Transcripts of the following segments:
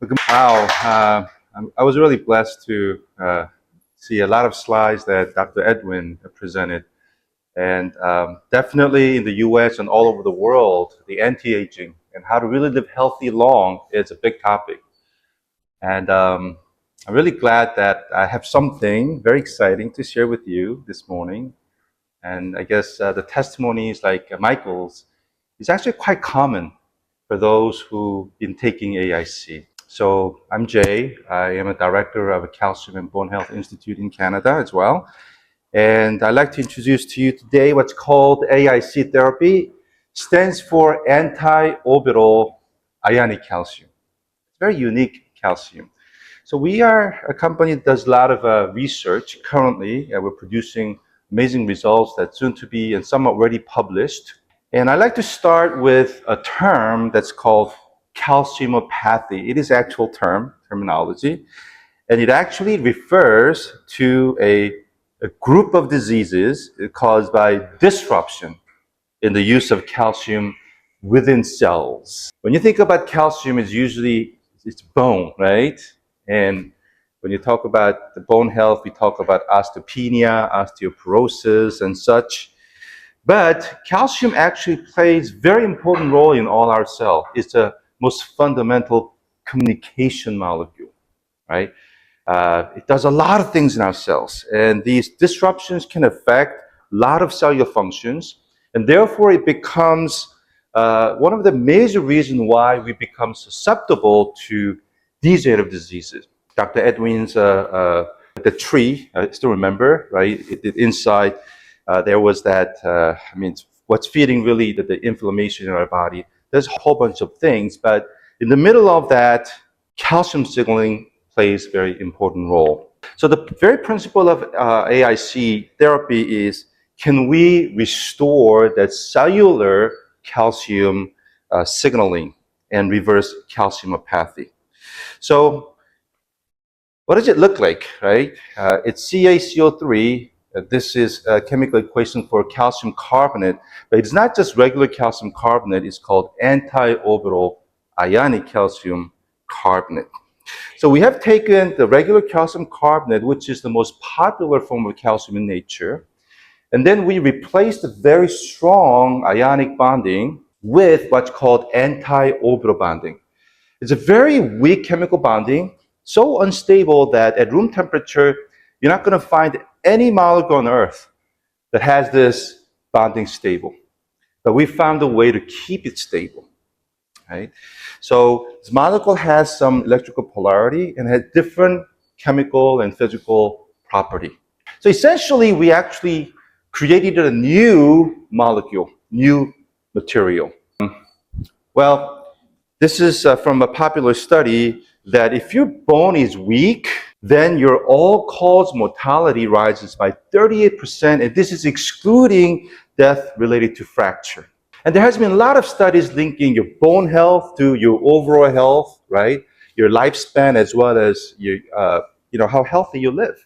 Wow, I was really blessed to see a lot of slides that Dr. Edwin presented. And definitely in the US and all over the world, the anti-aging and how to really live healthy long is a big topic. And I'm really glad that I have something very exciting to share with you this morning. And I guess the testimonies like Michael's is actually quite common for those who've been taking AIC. So I'm Jay. I am a director of a Calcium and Bone Health Institute in Canada as well. And I'd like to introduce to you today what's called AIC Therapy. Stands for Anti-Orbital Ionic Calcium. It's very unique calcium. So we are a company that does a lot of research currently. We're producing amazing results that soon to be and some already published. And I like to start with a term that's called calciumopathy. It is actual terminology, and it actually refers to a group of diseases caused by disruption in the use of calcium within cells. When you think about calcium, it's bone, right? And when you talk about the bone health, we talk about osteopenia, osteoporosis, and such. But calcium actually plays very important role in all our cells. It's the most fundamental communication molecule, right? It does a lot of things in our cells, and these disruptions can affect a lot of cellular functions, and therefore it becomes one of the major reasons why we become susceptible to degenerative diseases. Dr. Edwin's the tree, I still remember, right? Inside there was that, what's feeding really the inflammation in our body. There's a whole bunch of things, but in the middle of that, calcium signaling plays a very important role. So the very principle of AIC therapy is, can we restore that cellular calcium signaling and reverse calciumopathy? So what does it look like, right? It's CaCO3. This is a chemical equation for calcium carbonate, but it's not just regular calcium carbonate. It's called anti-orbital ionic calcium carbonate. So we have taken the regular calcium carbonate, which is the most popular form of calcium in nature, and then we replaced the very strong ionic bonding with what's called anti-orbital bonding. It's a very weak chemical bonding, so unstable that at room temperature, you're not going to find any molecule on Earth that has this bonding stable. But we found a way to keep it stable. Right? So this molecule has some electrical polarity and has different chemical and physical property. So essentially, we actually created a new molecule, new material. Well, this is from a popular study that if your bone is weak, then your all-cause mortality rises by 38%, and this is excluding death related to fracture. And there has been a lot of studies linking your bone health to your overall health, right? Your lifespan, as well as your, how healthy you live.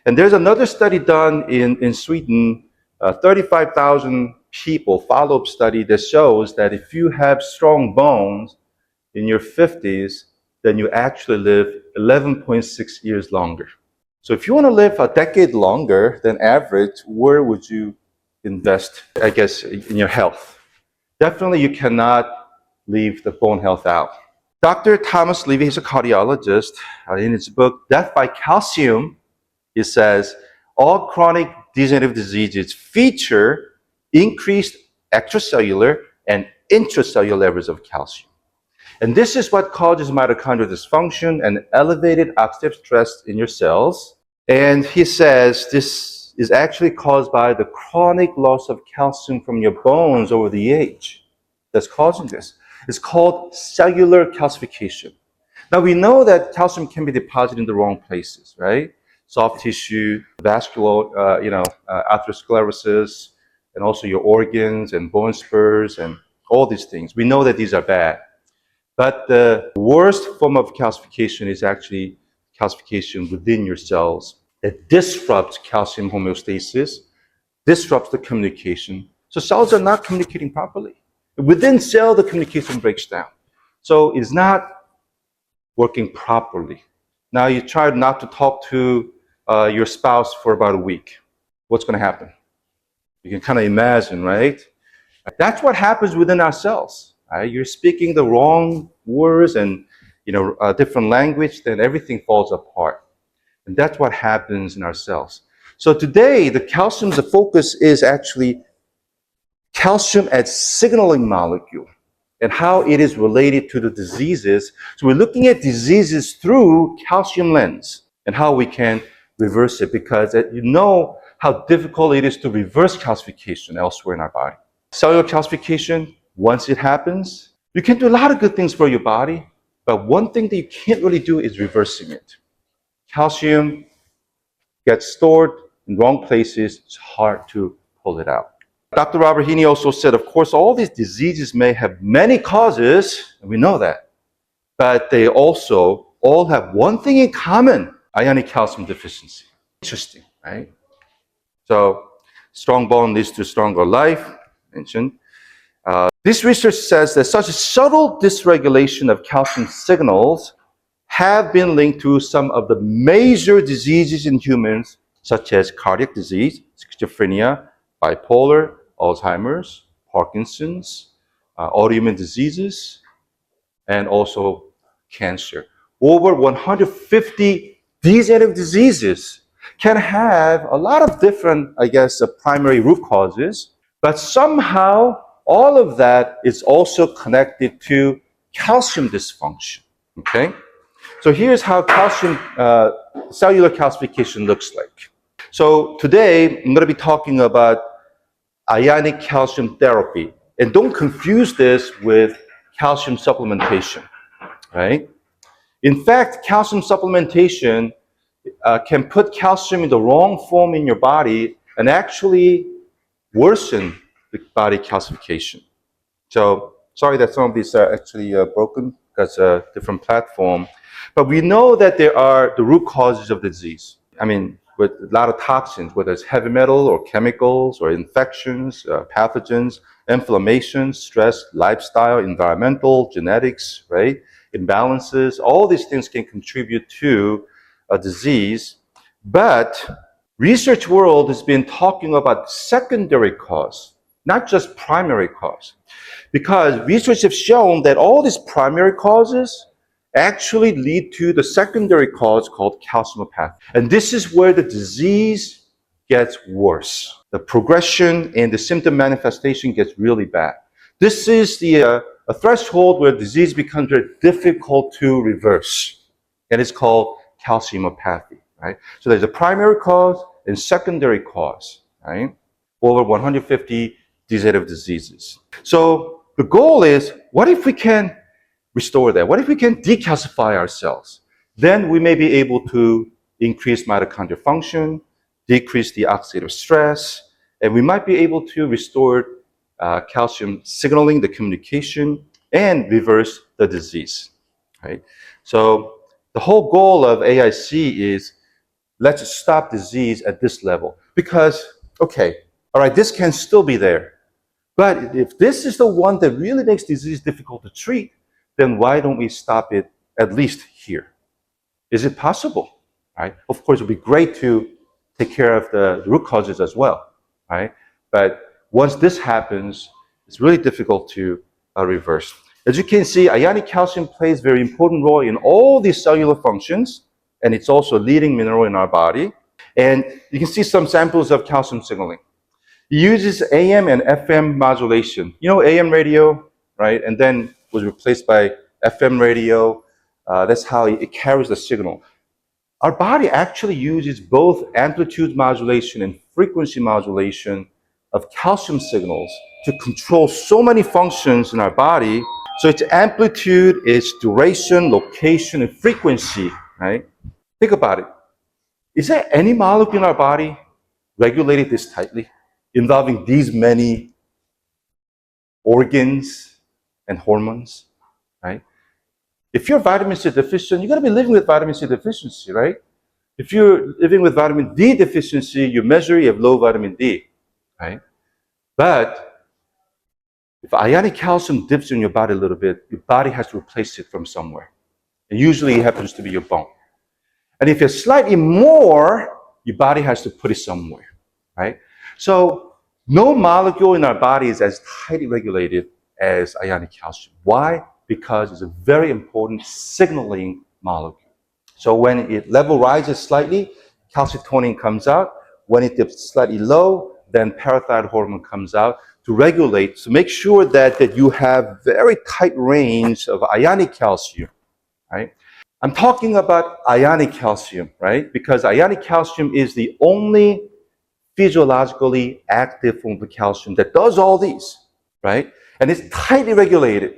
And there's another study done in Sweden, 35,000 people, follow-up study that shows that if you have strong bones in your 50s, then you actually live 11.6 years longer. So if you want to live a decade longer than average, where would you invest, I guess, in your health? Definitely you cannot leave the bone health out. Dr. Thomas Levy, he's a cardiologist. In his book, Death by Calcium, he says, all chronic degenerative diseases feature increased extracellular and intracellular levels of calcium. And this is what causes mitochondrial dysfunction and elevated oxidative stress in your cells. And he says this is actually caused by the chronic loss of calcium from your bones over the age that's causing this. It's called cellular calcification. Now we know that calcium can be deposited in the wrong places, right? Soft tissue, vascular, atherosclerosis, and also your organs and bone spurs and all these things. We know that these are bad. But the worst form of calcification is actually calcification within your cells that disrupts calcium homeostasis, disrupts the communication. So cells are not communicating properly. Within cell, the communication breaks down. So it's not working properly. Now you try not to talk to your spouse for about a week. What's going to happen? You can kind of imagine, right? That's what happens within ourselves. Right? You're speaking the wrong words and a different language, then everything falls apart. And that's what happens in ourselves. So today, the focus is actually calcium as signaling molecule and how it is related to the diseases. So we're looking at diseases through calcium lens and how we can reverse it, because you know how difficult it is to reverse calcification elsewhere in our body. Cellular calcification, once it happens, you can do a lot of good things for your body, but one thing that you can't really do is reversing it. Calcium gets stored in wrong places, it's hard to pull it out. Dr. Robert Heaney also said, of course, all these diseases may have many causes, and we know that, but they also all have one thing in common: ionic calcium deficiency. Interesting, right? So, strong bone leads to stronger life, mentioned. This research says that such a subtle dysregulation of calcium signals have been linked to some of the major diseases in humans, such as cardiac disease, schizophrenia, bipolar, Alzheimer's, Parkinson's, autoimmune diseases, and also cancer. Over 150 degenerative diseases can have a lot of different, primary root causes, but somehow all of that is also connected to calcium dysfunction. Okay? So here's how cellular calcification looks like. So today, I'm going to be talking about ionic calcium therapy. And don't confuse this with calcium supplementation, right? In fact, calcium supplementation can put calcium in the wrong form in your body and actually worsen the body calcification. So sorry that some of these are actually broken because a different platform. But we know that there are the root causes of the disease. I mean, with a lot of toxins, whether it's heavy metal or chemicals or infections, pathogens, inflammation, stress, lifestyle, environmental, genetics, right? Imbalances, all these things can contribute to a disease. But research world has been talking about secondary cause, not just primary cause. Because research has shown that all these primary causes actually lead to the secondary cause called calciumopathy. And this is where the disease gets worse. The progression and the symptom manifestation gets really bad. This is a threshold where disease becomes very difficult to reverse. And it's called calciumopathy, right? So there's a primary cause and secondary cause, right? Over 150 degenerative diseases. So the goal is, what if we can restore that? What if we can decalcify ourselves? Then we may be able to increase mitochondrial function, decrease the oxidative stress, and we might be able to restore calcium signaling, the communication, and reverse the disease, right? So the whole goal of AIC is, let's stop disease at this level. Because, okay, all right, this can still be there. But if this is the one that really makes disease difficult to treat, then why don't we stop it at least here? Is it possible? Right? Of course, it would be great to take care of the root causes as well, right? But once this happens, it's really difficult to reverse. As you can see, ionic calcium plays a very important role in all these cellular functions, and it's also a leading mineral in our body. And you can see some samples of calcium signaling. It uses AM and FM modulation. You know, AM radio, right? And then was replaced by FM radio. That's how it carries the signal. Our body actually uses both amplitude modulation and frequency modulation of calcium signals to control so many functions in our body. So its amplitude, its duration, location, and frequency, right? Think about it. Is there any molecule in our body regulated this tightly, involving these many organs and hormones, right? If you're vitamin C deficient, you're going to be living with vitamin C deficiency, right? If you're living with vitamin D deficiency, you measure, you have low vitamin D, right? But if ionic calcium dips in your body a little bit, your body has to replace it from somewhere. And usually it happens to be your bone. And if it's slightly more, your body has to put it somewhere, right? So no molecule in our body is as tightly regulated as ionic calcium. Why? Because it's a very important signaling molecule. So when it level rises slightly, calcitonin comes out. When it dips slightly low, then parathyroid hormone comes out to regulate, to make sure that you have very tight range of ionic calcium, right? I'm talking about ionic calcium, right? Because ionic calcium is the only physiologically active form of calcium that does all these, right? And it's tightly regulated.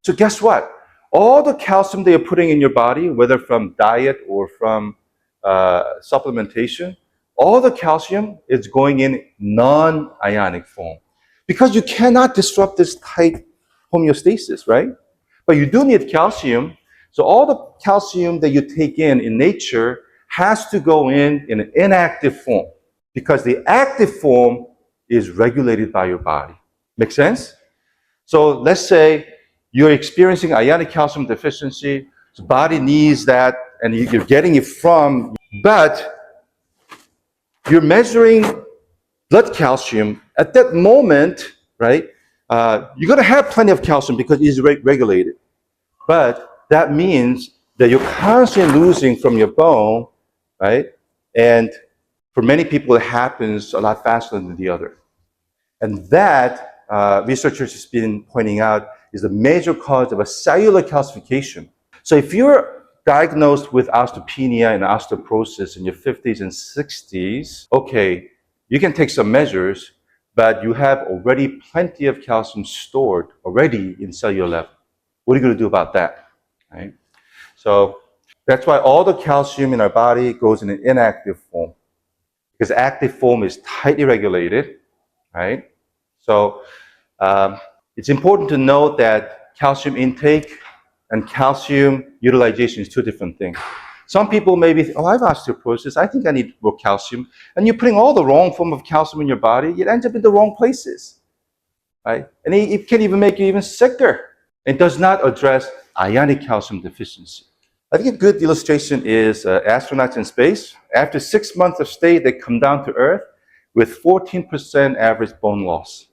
So guess what? All the calcium that you're putting in your body, whether from diet or from supplementation, all the calcium is going in non-ionic form because you cannot disrupt this tight homeostasis, right? But you do need calcium. So all the calcium that you take in nature has to go in an inactive form because the active form is regulated by your body. Make sense? So let's say you're experiencing ionic calcium deficiency. The body needs that and you're getting it from, but you're measuring blood calcium at that moment, right? You're going to have plenty of calcium because it's regulated. But that means that you're constantly losing from your bone, right? And for many people, it happens a lot faster than the other. And that, researchers have been pointing out, is the major cause of a cellular calcification. So if you're diagnosed with osteopenia and osteoporosis in your 50s and 60s, okay, you can take some measures, but you have already plenty of calcium stored already in cellular level. What are you going to do about that? Right? So that's why all the calcium in our body goes in an inactive form, because active form is tightly regulated, right? So it's important to note that calcium intake and calcium utilization is two different things. Some people may be, oh, I have osteoporosis, I think I need more calcium. And you're putting all the wrong form of calcium in your body, it ends up in the wrong places, right? And it can even make you even sicker. It does not address ionic calcium deficiency. I think a good illustration is astronauts in space. After 6 months of stay, they come down to Earth with 14% average bone loss,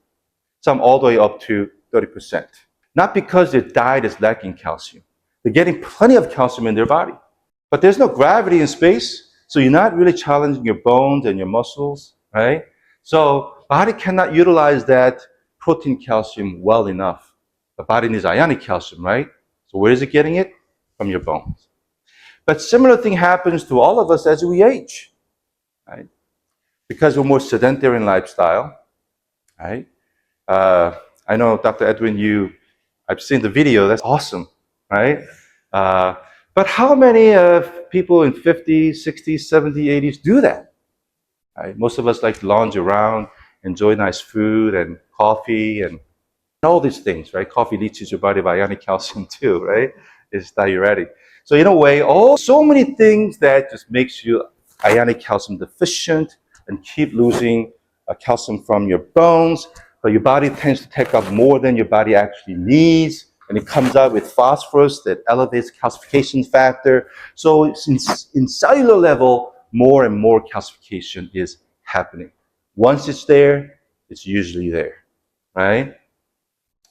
some all the way up to 30%. Not because their diet is lacking calcium. They're getting plenty of calcium in their body. But there's no gravity in space, so you're not really challenging your bones and your muscles, right? So body cannot utilize that protein calcium well enough. The body needs ionic calcium, right? So where is it getting it? From your bones. But similar thing happens to all of us as we age, right? Because we're more sedentary in lifestyle, right? I know, Dr. Edwin, I've seen the video, that's awesome, right? But how many people in 50s, 60s, 70s, 80s do that? Right? Most of us like to lounge around, enjoy nice food and coffee and all these things, right? Coffee leaches your body of ionic calcium too, right? It's diuretic. So in a way, so many things that just makes you ionic calcium deficient and keep losing calcium from your bones. But your body tends to take up more than your body actually needs. And it comes out with phosphorus that elevates calcification factor. So in cellular level, more and more calcification is happening. Once it's there, it's usually there, right?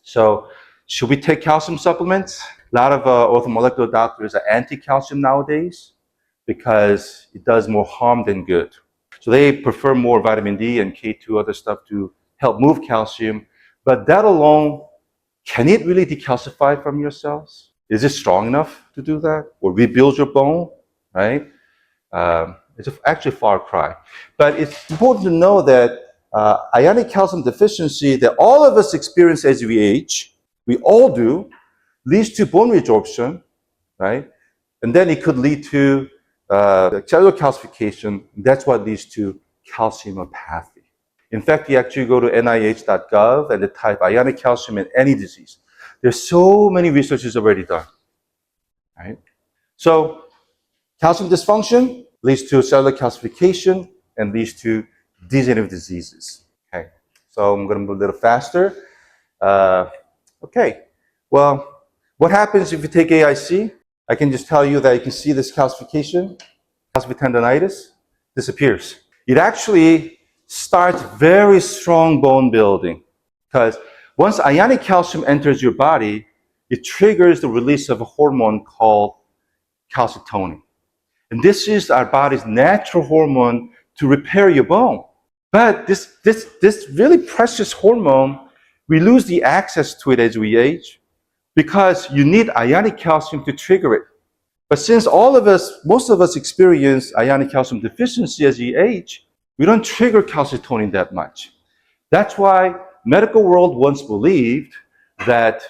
So should we take calcium supplements? A lot of orthomolecular doctors are anti-calcium nowadays because it does more harm than good. So they prefer more vitamin D and K2, other stuff to help move calcium. But that alone, can it really decalcify from your cells? Is it strong enough to do that? Or rebuild your bone, right? It's actually a far cry. But it's important to know that ionic calcium deficiency that all of us experience as we age, we all do, leads to bone resorption, right? And then it could lead to cellular calcification. That's what leads to calciumopathy. In fact, you actually go to nih.gov and type ionic calcium in any disease. There's so many researches already done, right? So calcium dysfunction leads to cellular calcification and leads to degenerative diseases. Okay, so I'm going to move a little faster. Okay, well, what happens if you take AIC? I can just tell you that you can see this calcification, calcific tendonitis, disappears. It actually starts very strong bone building because once ionic calcium enters your body, it triggers the release of a hormone called calcitonin. And this is our body's natural hormone to repair your bone. But this really precious hormone, we lose the access to it as we age because you need ionic calcium to trigger it. But since most of us experience ionic calcium deficiency as we age, we don't trigger calcitonin that much. That's why medical world once believed that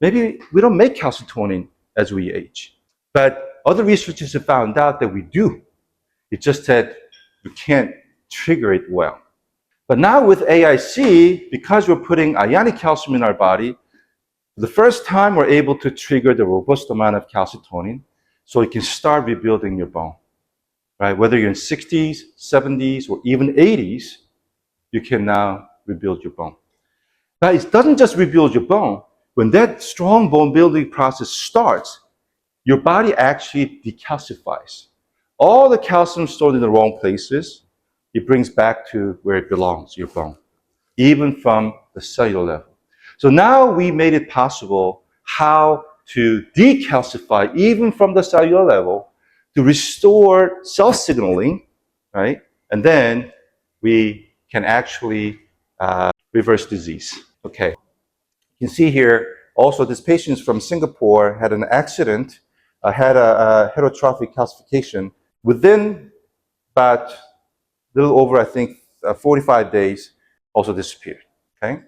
maybe we don't make calcitonin as we age. But other researchers have found out that we do. It's just that we can't trigger it well. But now with AIC, because we're putting ionic calcium in our body, for the first time we're able to trigger the robust amount of calcitonin so you can start rebuilding your bone. Right? Whether you're in 60s, 70s, or even 80s, you can now rebuild your bone. But it doesn't just rebuild your bone. When that strong bone building process starts, your body actually decalcifies. All the calcium stored in the wrong places, it brings back to where it belongs, your bone, even from the cellular level. So now we made it possible how to decalcify even from the cellular level to restore cell signaling, right? And then we can actually reverse disease. Okay. You can see here also this patient from Singapore had an accident, had a heterotrophic calcification. Within about a little over, I think, 45 days, also disappeared. Okay.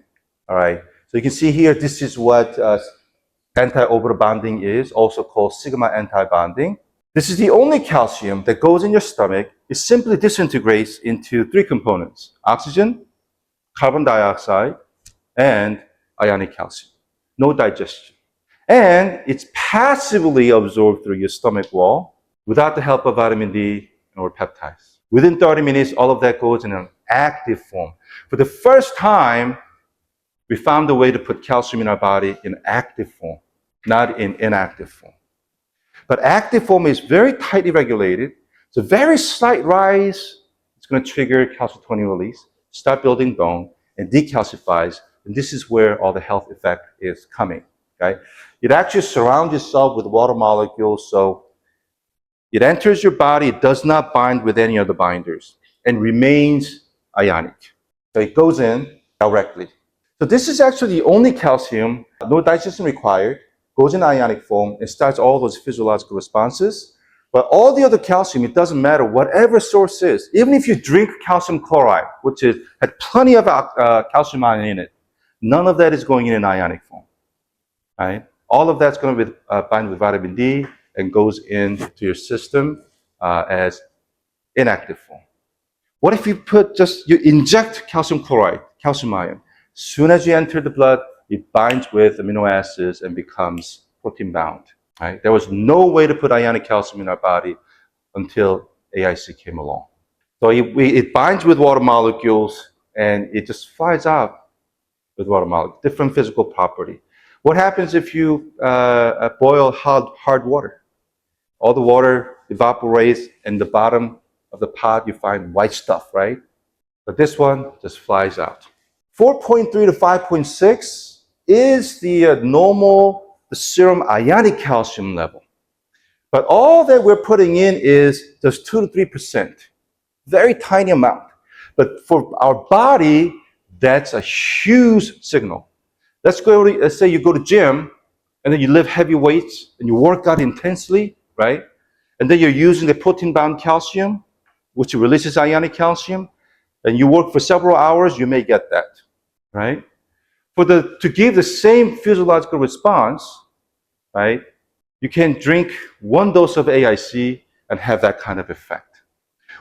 All right. So you can see here, this is what anti-orbital bonding is, also called sigma anti-bonding. This is the only calcium that goes in your stomach. It simply disintegrates into three components: oxygen, carbon dioxide, and ionic calcium. No digestion. And it's passively absorbed through your stomach wall without the help of vitamin D or peptides. Within 30 minutes, all of that goes in an active form. For the first time, we found a way to put calcium in our body in active form, not in inactive form. But active form is very tightly regulated. It's a very slight rise. It's going to trigger calcitonin release, start building bone, and decalcifies. And this is where all the health effect is coming. Okay? It actually surrounds yourself with water molecules, so it enters your body, it does not bind with any other binders, and remains ionic. So it goes in directly. So this is actually the only calcium, no digestion required, goes in ionic form and starts all those physiological responses. But all the other calcium, it doesn't matter, whatever source is, even if you drink calcium chloride, which had plenty of calcium ion in it, none of that is going in ionic form. Right? All of that's going to bind with vitamin D and goes into your system as inactive form. What if you you inject calcium chloride, calcium ion? As soon as you enter the blood, it binds with amino acids and becomes protein bound. Right? There was no way to put ionic calcium in our body until AIC came along. So it binds with water molecules and it just flies out with water molecules, different physical property. What happens if you boil hard water? All the water evaporates, and the bottom of the pot you find white stuff, right? But this one just flies out. 4.3 to 5.6 is the normal, the serum ionic calcium level. But all that we're putting in is just 2 to 3%, very tiny amount. But for our body, that's a huge signal. Let's say you go to gym and then you lift heavy weights and you work out intensely, right? And then you're using the protein-bound calcium, which releases ionic calcium, and you work for several hours, you may get that, right? To give the same physiological response, right, you can drink one dose of AIC and have that kind of effect.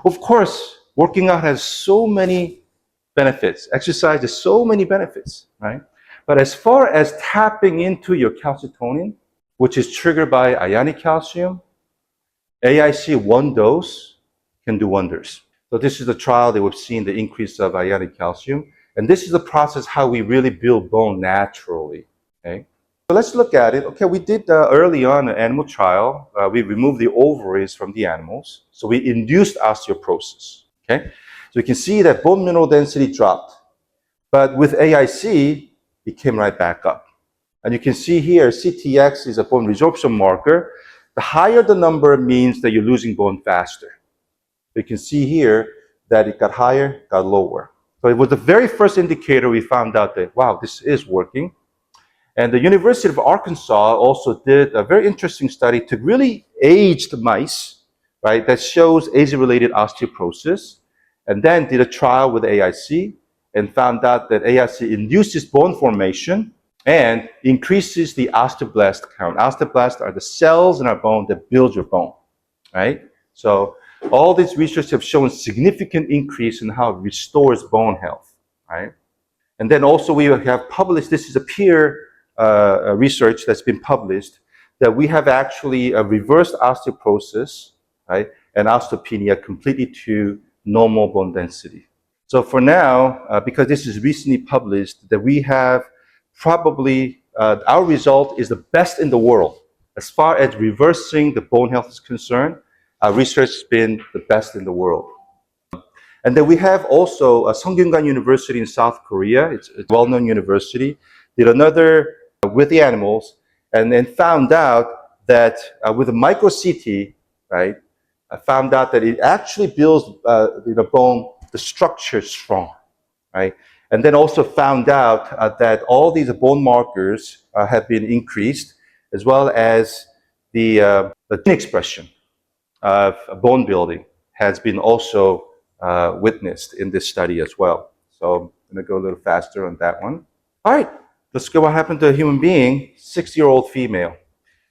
Of course, working out has so many benefits. Exercise has so many benefits, right? But as far as tapping into your calcitonin, which is triggered by ionic calcium, AIC one dose can do wonders. So this is a trial that we've seen the increase of ionic calcium. And this is the process how we really build bone naturally. Okay? So let's look at it. Okay, we did early on an animal trial. We removed the ovaries from the animals. So we induced osteoporosis. Okay, so you can see that bone mineral density dropped. But with AIC, it came right back up. And you can see here, CTX is a bone resorption marker. The higher the number means that you're losing bone faster. You can see here that it got higher, got lower. So it was the very first indicator we found out that, wow, this is working. And the University of Arkansas also did a very interesting study to really aged mice, right, that shows age-related osteoporosis, and then did a trial with AIC and found out that AIC induces bone formation and increases the osteoblast count. Osteoblasts are the cells in our bone that build your bone, right? So all these research have shown significant increase in how it restores bone health, right? And then also we have published, this is a peer research that's been published, that we have actually reversed osteoporosis, right, and osteopenia completely to normal bone density. So for now, because this is recently published, that we have probably, our result is the best in the world. As far as reversing the bone health is concerned, our research has been the best in the world. And then we have also Sungkyungan University in South Korea. It's a well-known university. Did another with the animals, and then found out that with a micro CT, right, I found out that it actually builds the bone, the structure strong, right? And then also found out that all these bone markers have been increased, as well as the gene expression of bone building has been also witnessed in this study as well. So I'm going to go a little faster on that one. All right, let's go what happened to a human being, 60-year-old female.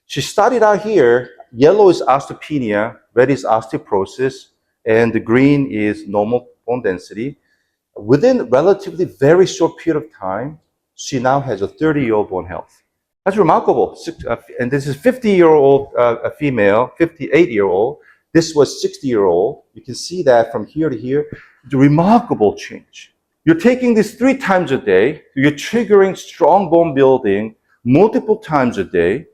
She started out here. Yellow is osteopenia, red is osteoporosis, and the green is normal bone density. Within relatively very short period of time, she now has a 30-year-old bone health. That's remarkable. And this is 50-year-old female, 58-year-old. This was 60-year-old. You can see that from here to here, the remarkable change. You're taking this 3 times a day. You're triggering strong bone building multiple times a day.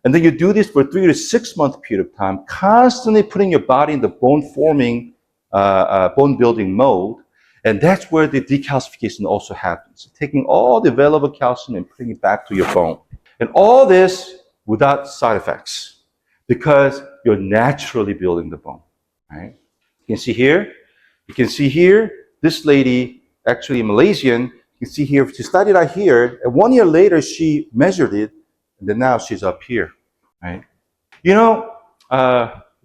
And then you do this for 3 to 6 month period of time, constantly putting your body in the bone forming, bone building mode. And that's where the decalcification also happens. Taking all the available calcium and putting it back to your bone. And all this without side effects, because you're naturally building the bone, right? You can see here, this lady, actually Malaysian, you can see here, she started out here, and 1 year later, she measured it, and then now she's up here, right? You know,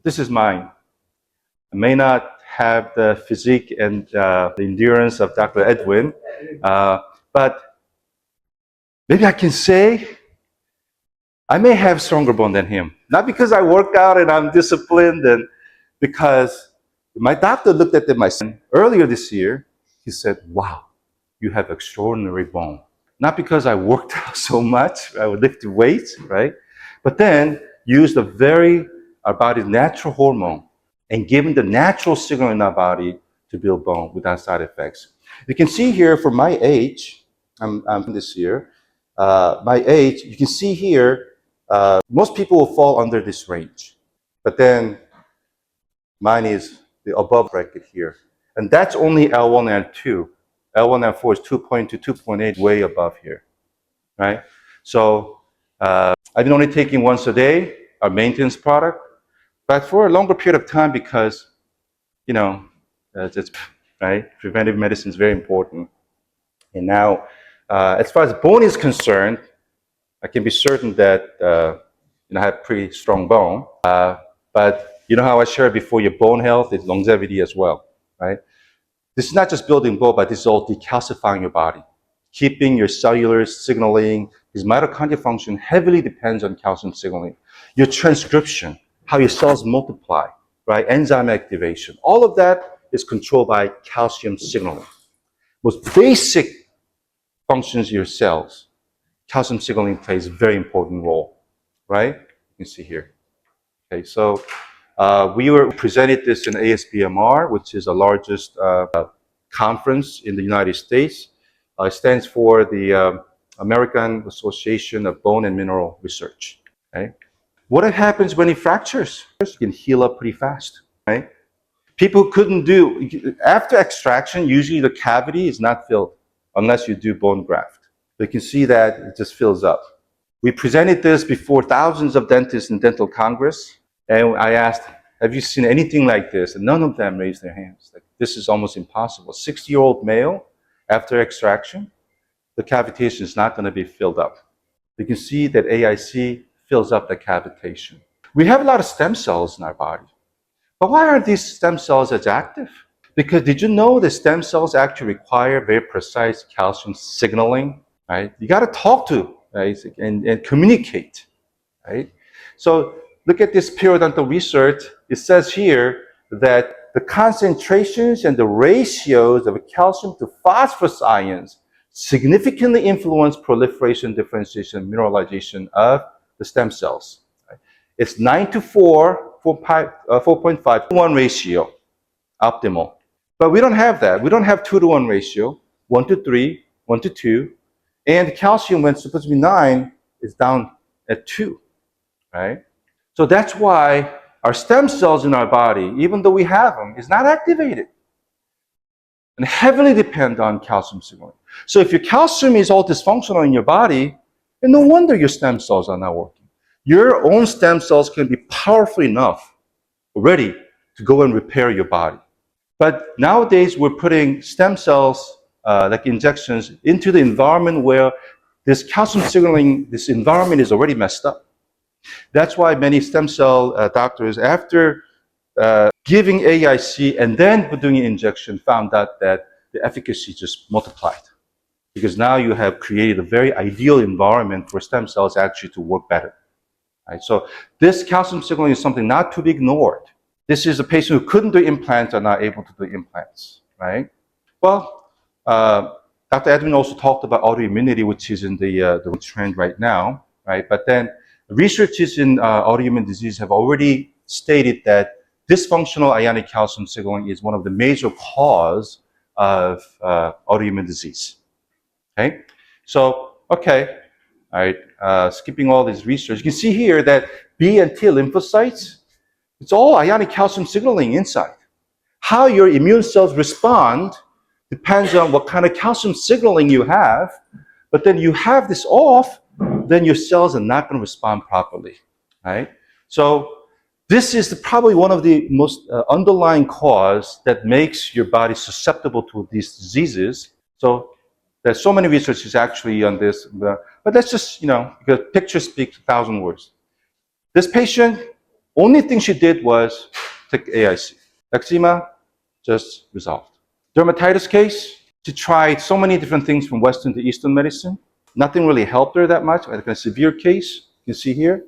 this is mine. I may not have the physique and the endurance of Dr. Edwin, but maybe I can say I may have stronger bone than him. Not because I work out and I'm disciplined, and because my doctor looked at my son earlier this year. He said, wow, you have extraordinary bone. Not because I worked out so much, I would lift weights, right? But then used our body's natural hormone and given the natural signal in our body to build bone without side effects. You can see here for my age, I'm this year, my age, you can see here, most people will fall under this range. But then mine is the above bracket here. And that's only L1 and L2. L1 and L4 is 2.2, 2.8, way above here, right? So I've been only taking once a day, our maintenance product, but for a longer period of time because, you know, it's, right? Preventive medicine is very important. And now, as far as bone is concerned, I can be certain that I have pretty strong bone. But you know how I shared before, your bone health is longevity as well, right? This is not just building bone, but this is all decalcifying your body, keeping your cellular signaling. His mitochondrial function heavily depends on calcium signaling. Your transcription, how your cells multiply, right? Enzyme activation, all of that is controlled by calcium signaling. Most basic functions of your cells, calcium signaling plays a very important role, right? You can see here. Okay, so we were presented this in ASBMR, which is the largest conference in the United States. It stands for the American Association of Bone and Mineral Research. Right? What happens when it fractures? It can heal up pretty fast. Right? People couldn't do, after extraction, usually the cavity is not filled unless you do bone graft. You can see that it just fills up. We presented this before thousands of dentists in dental congress, and I asked, have you seen anything like this? And none of them raised their hands. Like, this is almost impossible. 60-year-old male, after extraction, the cavitation is not going to be filled up. You can see that AIC fills up the cavitation. We have a lot of stem cells in our body. But why aren't these stem cells as active? Because did you know that stem cells actually require very precise calcium signaling? Right? You got to talk to, right, and communicate. Right? So look at this periodontal research. It says here that the concentrations and the ratios of calcium to phosphorus ions significantly influence proliferation, differentiation, mineralization of the stem cells. Right? It's 9 to 4, 4.5 to 1 ratio, optimal. But we don't have that. We don't have 2 to 1 ratio, 1 to 3, 1 to 2. And calcium, when it's supposed to be 9, is down at 2, right? So that's why our stem cells in our body, even though we have them, is not activated and heavily depend on calcium signaling. So if your calcium is all dysfunctional in your body, then no wonder your stem cells are not working. Your own stem cells can be powerful enough already to go and repair your body. But nowadays, we're putting stem cells, like injections, into the environment where this calcium signaling, this environment is already messed up. That's why many stem cell doctors, after giving AIC and then doing an injection, found out that the efficacy just multiplied. Because now you have created a very ideal environment for stem cells actually to work better. Right? So this calcium signaling is something not to be ignored. This is a patient who couldn't do implants or not able to do implants, right? Well, Dr. Edwin also talked about autoimmunity, which is in the trend right now, right? But then researchers in autoimmune disease have already stated that dysfunctional ionic calcium signaling is one of the major cause of autoimmune disease. Okay, so okay, all right. Skipping all this research, you can see here that B and T lymphocytes, it's all ionic calcium signaling inside. How your immune cells respond depends on what kind of calcium signaling you have. But then you have this off, then your cells are not going to respond properly, right? So this is probably one of the most underlying cause that makes your body susceptible to these diseases. So there's so many researchers actually on this, but that's just, because pictures speak 1,000 words. This patient, only thing she did was take AIC. Eczema just resolved. Dermatitis case, she tried so many different things from Western to Eastern medicine. Nothing really helped her that much. Like a severe case, you can see here.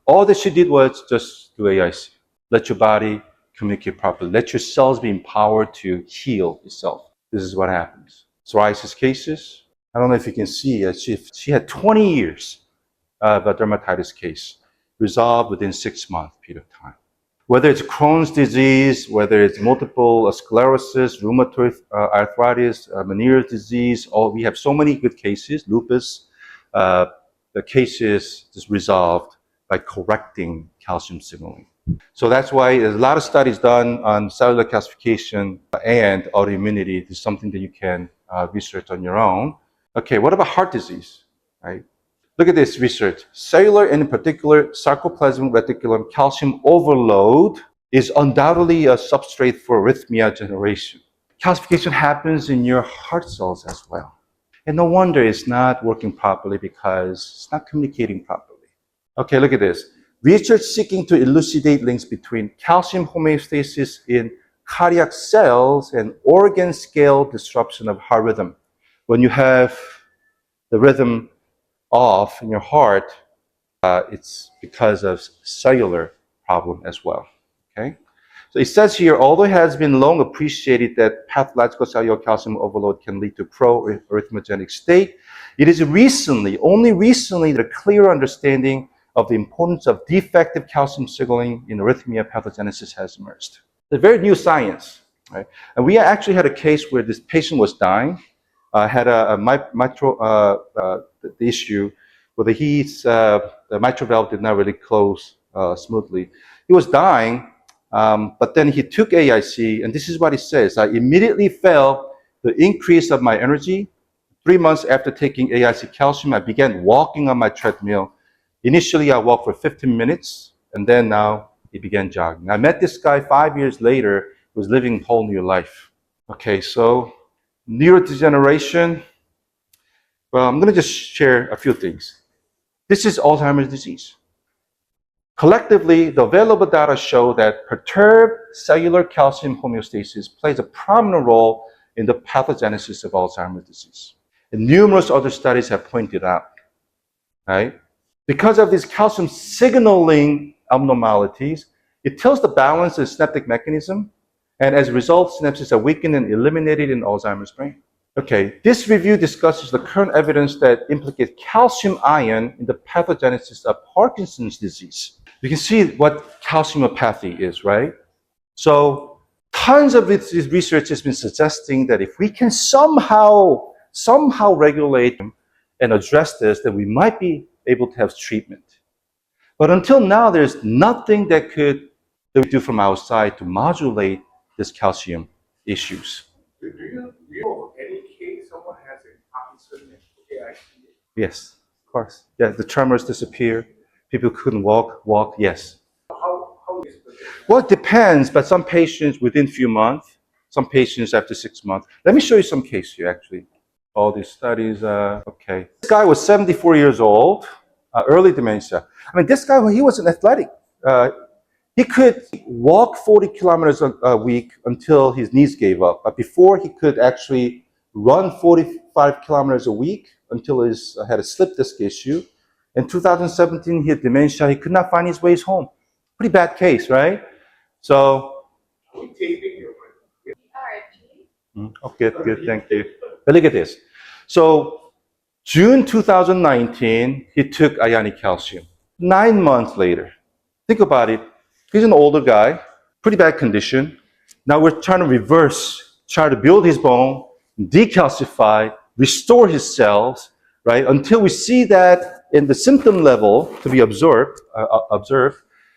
All that she did was just do AIC. Let your body communicate properly. Let your cells be empowered to heal itself. This is what happens. Psoriasis cases, I don't know if you can see, she had 20 years of a dermatitis case, resolved within 6-month period of time. Whether it's Crohn's disease, whether it's multiple sclerosis, rheumatoid arthritis, Meniere's disease, we have so many good cases, lupus, the cases just resolved by correcting calcium signaling. So that's why there's a lot of studies done on cellular calcification and autoimmunity. This is something that you can research on your own. Okay, what about heart disease, right? Look at this research. Cellular and in particular sarcoplasmic reticulum calcium overload is undoubtedly a substrate for arrhythmia generation. Calcification happens in your heart cells as well. And no wonder it's not working properly because it's not communicating properly. Okay, look at this. Research seeking to elucidate links between calcium homeostasis in cardiac cells and organ scale disruption of heart rhythm. When you have the rhythm off in your heart, it's because of cellular problem as well. Okay, so it says here, although it has been long appreciated that pathological cellular calcium overload can lead to pro-arrhythmogenic state, it is only recently, that a clear understanding of the importance of defective calcium signaling in arrhythmia pathogenesis has emerged. It's very new science, right? And we actually had a case where this patient was dying, had the issue where the mitral valve did not really close smoothly. He was dying, but then he took AIC, and this is what he says: I immediately felt the increase of my energy. 3 months after taking AIC calcium, I began walking on my treadmill. Initially, I walked for 15 minutes, and then now he began jogging. I met this guy 5 years later who was living a whole new life. Okay, so neurodegeneration. Well, I'm going to just share a few things. This is Alzheimer's disease. Collectively, the available data show that perturbed cellular calcium homeostasis plays a prominent role in the pathogenesis of Alzheimer's disease. And numerous other studies have pointed out, right? Because of these calcium signaling abnormalities, it tilts the balance of synaptic mechanism, and as a result, synapses are weakened and eliminated in Alzheimer's brain. Okay, this review discusses the current evidence that implicates calcium ion in the pathogenesis of Parkinson's disease. You can see what calciumopathy is, right? So tons of this research has been suggesting that if we can somehow regulate and address this, then we might be able to have treatment. But until now, there's nothing that we do from outside to modulate this calcium issues. Do you know of any case someone has a Parkinson's AIC? Yes, of course. Yeah, the tremors disappear. People couldn't walk, yes. How is it? Well, it depends, but some patients within a few months, some patients after 6 months. Let me show you some case here, actually. All these studies, okay. This guy was 74 years old, early dementia. I mean, this guy, he was an athletic. He could walk 40 kilometers a week until his knees gave up. But before he could actually run 45 kilometers a week until he had a slip disc issue. In 2017, he had dementia. He could not find his ways home. Pretty bad case, right? So, okay, good, thank you. But look at this. So, June 2019, he took ionic calcium. 9 months later, think about it. He's an older guy, pretty bad condition. Now we're trying to try to build his bone, decalcify, restore his cells, right? Until we see that in the symptom level to be observed,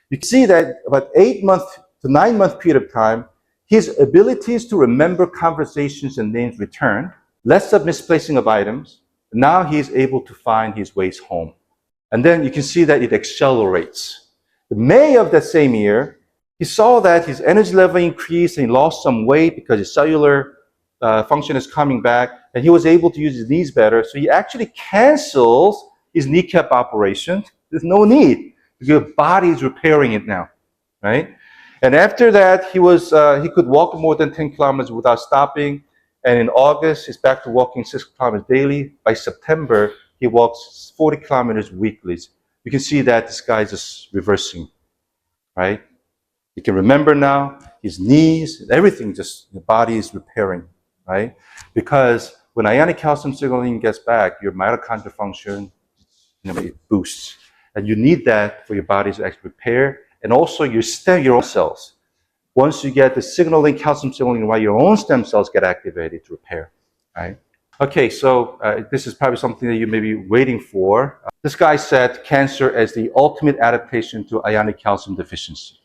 you can see that about 8 months to 9 month period of time, his abilities to remember conversations and names returned, less of misplacing of items. Now he's able to find his ways home. And then you can see that it accelerates. In May of that same year, he saw that his energy level increased and he lost some weight because his cellular function is coming back, and he was able to use his knees better. So he actually cancels his kneecap operation. There's no need because your body is repairing it now, right? And after that, he could walk more than 10 kilometers without stopping. And in August, he's back to walking 6 kilometers daily. By September, he walks 40 kilometers weekly. You can see that this guy is just reversing, right? You can remember now, his knees, everything, just the body is repairing, right? Because when ionic calcium signaling gets back, your mitochondrial function, it boosts. And you need that for your body to actually repair, and also your own cells. Once you get the signaling, calcium signaling, right, your own stem cells get activated to repair, right? Okay, so this is probably something that you may be waiting for. This guy said cancer as the ultimate adaptation to ionic calcium deficiency.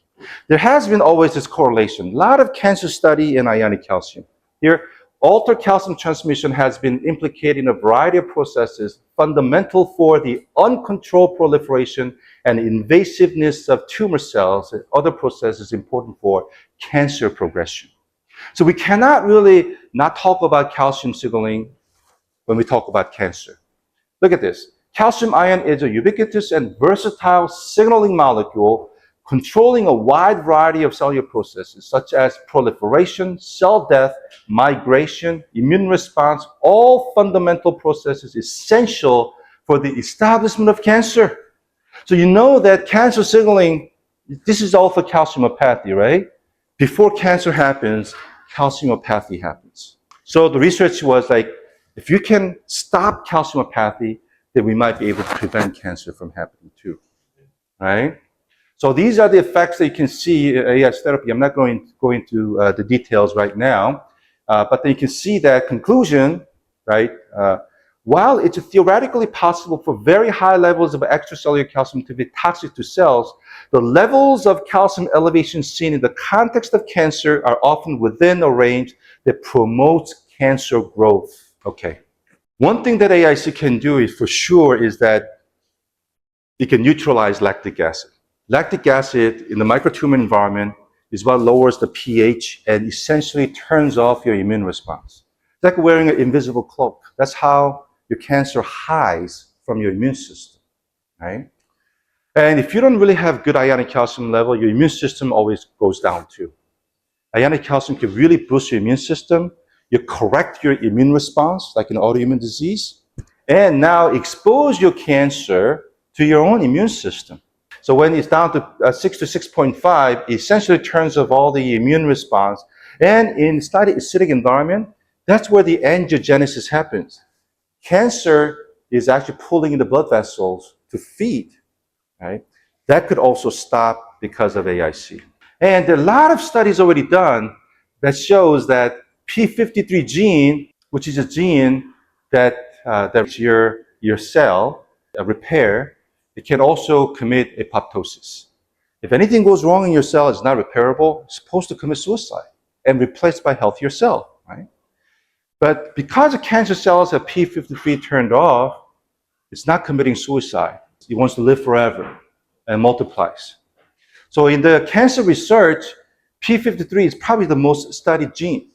There has been always this correlation. A lot of cancer study in ionic calcium. Here, altered calcium transmission has been implicated in a variety of processes fundamental for the uncontrolled proliferation and invasiveness of tumor cells and other processes important for cancer progression. So we cannot really not talk about calcium signaling when we talk about cancer. Look at this. Calcium ion is a ubiquitous and versatile signaling molecule controlling a wide variety of cellular processes such as proliferation, cell death, migration, immune response, all fundamental processes essential for the establishment of cancer. So you know that cancer signaling, this is all for calciumopathy, right? Before cancer happens, calciumopathy happens. So the research was like, if you can stop calciumopathy, then we might be able to prevent cancer from happening too, right? So these are the effects that you can see in AIC therapy. I'm not going into the details right now, but then you can see that conclusion, right? While it's theoretically possible for very high levels of extracellular calcium to be toxic to cells, the levels of calcium elevation seen in the context of cancer are often within a range that promotes cancer growth. Okay. One thing that AIC can do is for sure is that it can neutralize lactic acid. Lactic acid in the microtumor environment is what lowers the pH and essentially turns off your immune response. It's like wearing an invisible cloak. That's how your cancer hides from your immune system, right? And if you don't really have good ionic calcium level, your immune system always goes down too. Ionic calcium can really boost your immune system. You correct your immune response, like an autoimmune disease, and now expose your cancer to your own immune system. So when it's down to 6 to 6.5, it essentially turns off all the immune response. And in slightly acidic environment, that's where the angiogenesis happens. Cancer is actually pulling in the blood vessels to feed, right? That could also stop because of AIC. And there are a lot of studies already done that shows that p53 gene, which is a gene that your cell repair, it can also commit apoptosis. If anything goes wrong in your cell, it's not repairable, it's supposed to commit suicide and replaced by healthier cell, right? But because the cancer cells have p53 turned off, it's not committing suicide. It wants to live forever and multiplies. So in the cancer research, p53 is probably the most studied gene.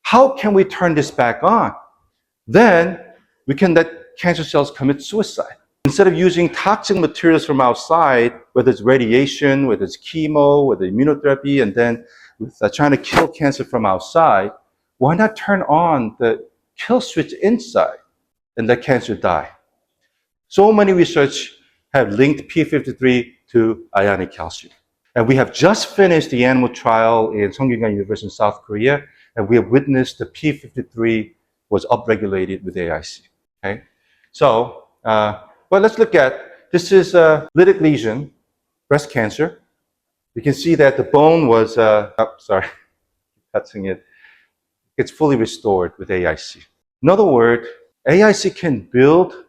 How can we turn this back on? Then we can let cancer cells commit suicide. Instead of using toxic materials from outside, whether it's radiation, whether it's chemo, whether it's immunotherapy, and then trying to kill cancer from outside, why not turn on the kill switch inside and let cancer die? So many research have linked p53 to ionic calcium. And we have just finished the animal trial in Seongkyungan University in South Korea, and we have witnessed the p53 was upregulated with AIC. Okay, so well, let's look at this is a lytic lesion, breast cancer. You can see that the bone was touching it. It's fully restored with AIC. In other words, AIC can build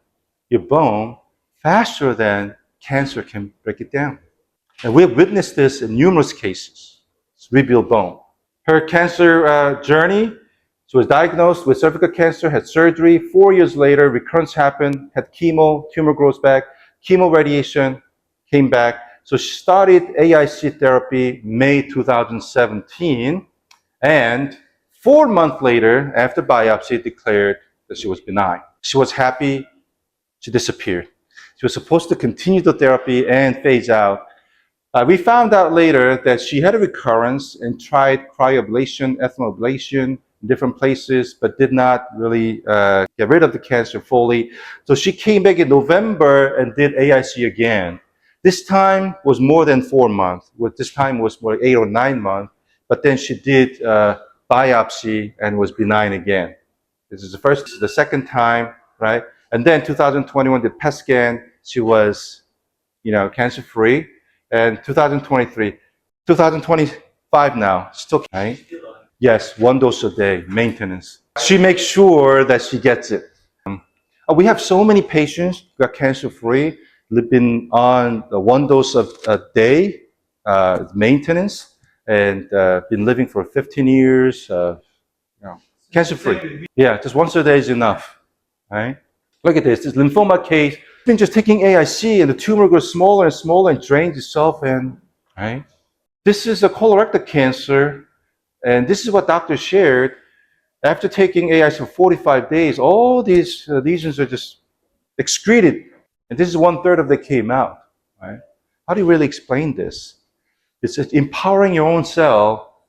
your bone faster than cancer can break it down. And we have witnessed this in numerous cases. It's rebuild bone. Her cancer journey, she was diagnosed with cervical cancer, had surgery. 4 years later, recurrence happened, had chemo, tumor grows back, chemo radiation came back. So she started AIC therapy May 2017. And 4 months later, after biopsy, declared that she was benign. She was happy, she disappeared. She was supposed to continue the therapy and phase out. We found out later that she had a recurrence and tried cryoablation, ethanol ablation in different places, but did not really get rid of the cancer fully. So she came back in November and did AIC again. This time was more than 4 months. This time was more 8 or 9 months. But then she did biopsy and was benign again. This is the second time, right? And then 2021, the PET scan, she was, cancer-free. And 2023, 2025 now, still, right? Yes, 1 dose a day, maintenance. She makes sure that she gets it. We have so many patients who are cancer-free, been on the 1 dose a day, maintenance, and been living for 15 years, cancer-free. Yeah, just once a day is enough, right? Look at this lymphoma case. Been just taking AIC and the tumor grows smaller and smaller and drains itself and, right? This is a colorectal cancer, and this is what doctors shared. After taking AIC for 45 days, all these lesions are just excreted, and this is 1/3 of that came out, right? How do you really explain this? It's empowering your own cell